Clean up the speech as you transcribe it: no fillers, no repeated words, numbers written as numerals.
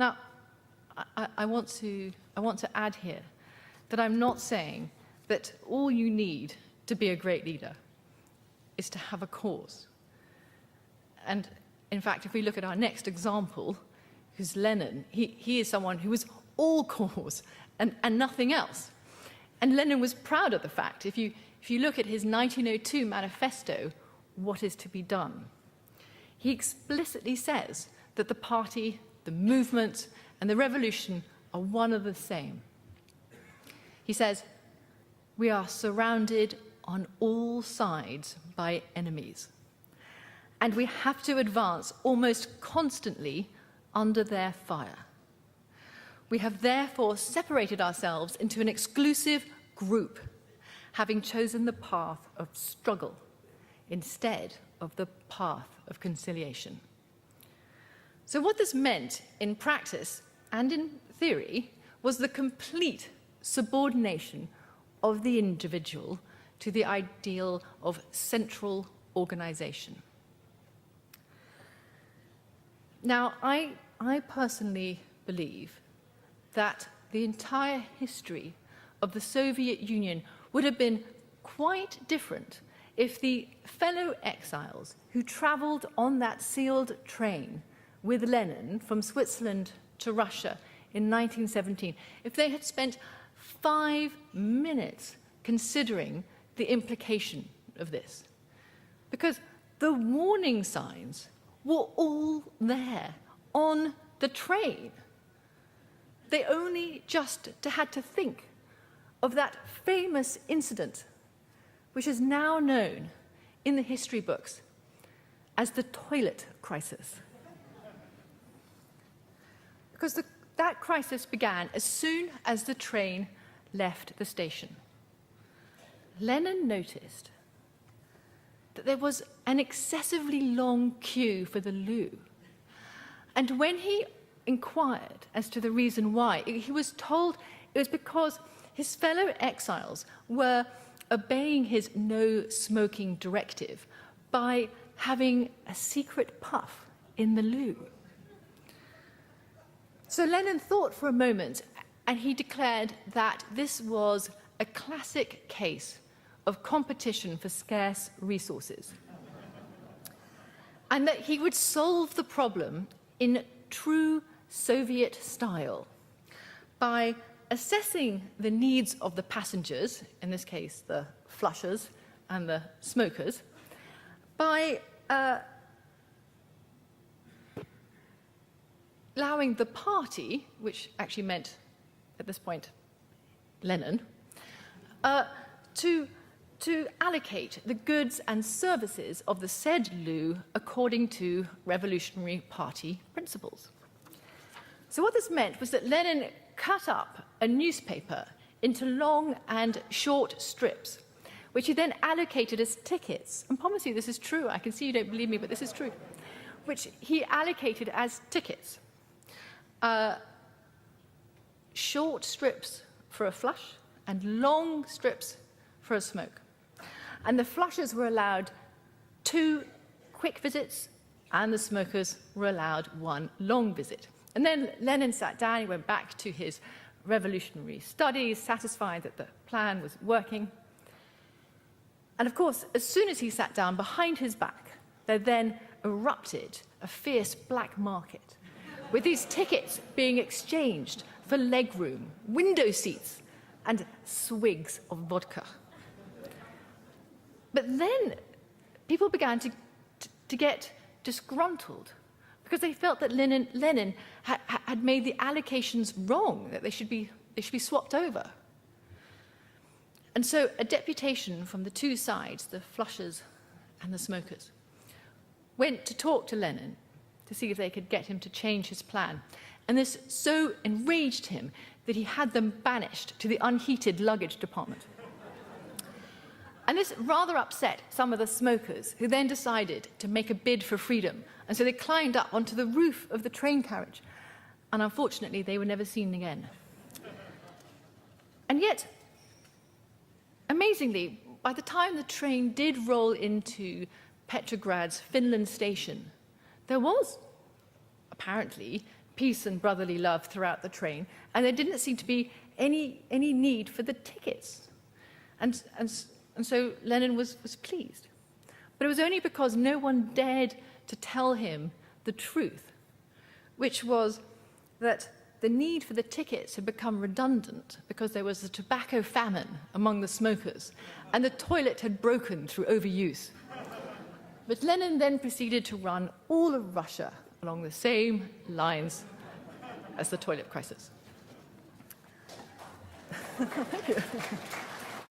Now, I want to add here that I'm not saying that all you need to be a great leader is to have a cause. And in fact, if we look at our next example, who's Lenin, he is someone who was all cause and nothing else. And Lenin was proud of the fact. If you look at his 1902 manifesto, What is to be Done, he explicitly says that the party, the movement, and the revolution are one and the same. He says, "We are surrounded on all sides by enemies, and we have to advance almost constantly under their fire. We have therefore separated ourselves into an exclusive group, having chosen the path of struggle instead of the path of conciliation." So what this meant in practice and in theory was the complete subordination of the individual to the ideal of central organization. Now, I personally believe that the entire history of the Soviet Union would have been quite different if the fellow exiles who traveled on that sealed train with Lenin from Switzerland to Russia in 1917, if they had spent 5 minutes considering the implication of this. Because the warning signs were all there on the train. They only just had to think of that famous incident, which is now known in the history books as the toilet crisis. Because that crisis began as soon as the train left the station. Lenin noticed that there was an excessively long queue for the loo. And when he inquired as to the reason why, he was told it was because his fellow exiles were obeying his no smoking directive by having a secret puff in the loo. So Lenin thought for a moment, and he declared that this was a classic case of competition for scarce resources, and that he would solve the problem in true Soviet style by assessing the needs of the passengers, in this case the flushers and the smokers, by allowing the party, which actually meant at this point Lenin, to allocate the goods and services of the said loo according to Revolutionary Party principles. So what this meant was that Lenin cut up a newspaper into long and short strips, which he then allocated as tickets. I promise you this is true. I can see you don't believe me, but this is true. Which he allocated as tickets. Short strips for a flush and long strips for a smoke. And the flushers were allowed 2 quick visits, and the smokers were allowed 1 long visit. And then Lenin sat down, he went back to his revolutionary studies, satisfied that the plan was working. And of course, as soon as he sat down, behind his back, there then erupted a fierce black market, with these tickets being exchanged for legroom, window seats, and swigs of vodka. But then people began to get disgruntled because they felt that Lenin had made the allocations wrong, that they should be swapped over. And so a deputation from the 2 sides, the flushers and the smokers, went to talk to Lenin to see if they could get him to change his plan. And this so enraged him that he had them banished to the unheated luggage department. And this rather upset some of the smokers, who then decided to make a bid for freedom. And so they climbed up onto the roof of the train carriage. And unfortunately, they were never seen again. And yet, amazingly, by the time the train did roll into Petrograd's Finland station, there was apparently peace and brotherly love throughout the train, and there didn't seem to be any need for the tickets. And so Lenin was pleased. But it was only because no one dared to tell him the truth, which was that the need for the tickets had become redundant because there was a tobacco famine among the smokers, and the toilet had broken through overuse. But Lenin then proceeded to run all of Russia along the same lines as the toilet crisis. Thank you.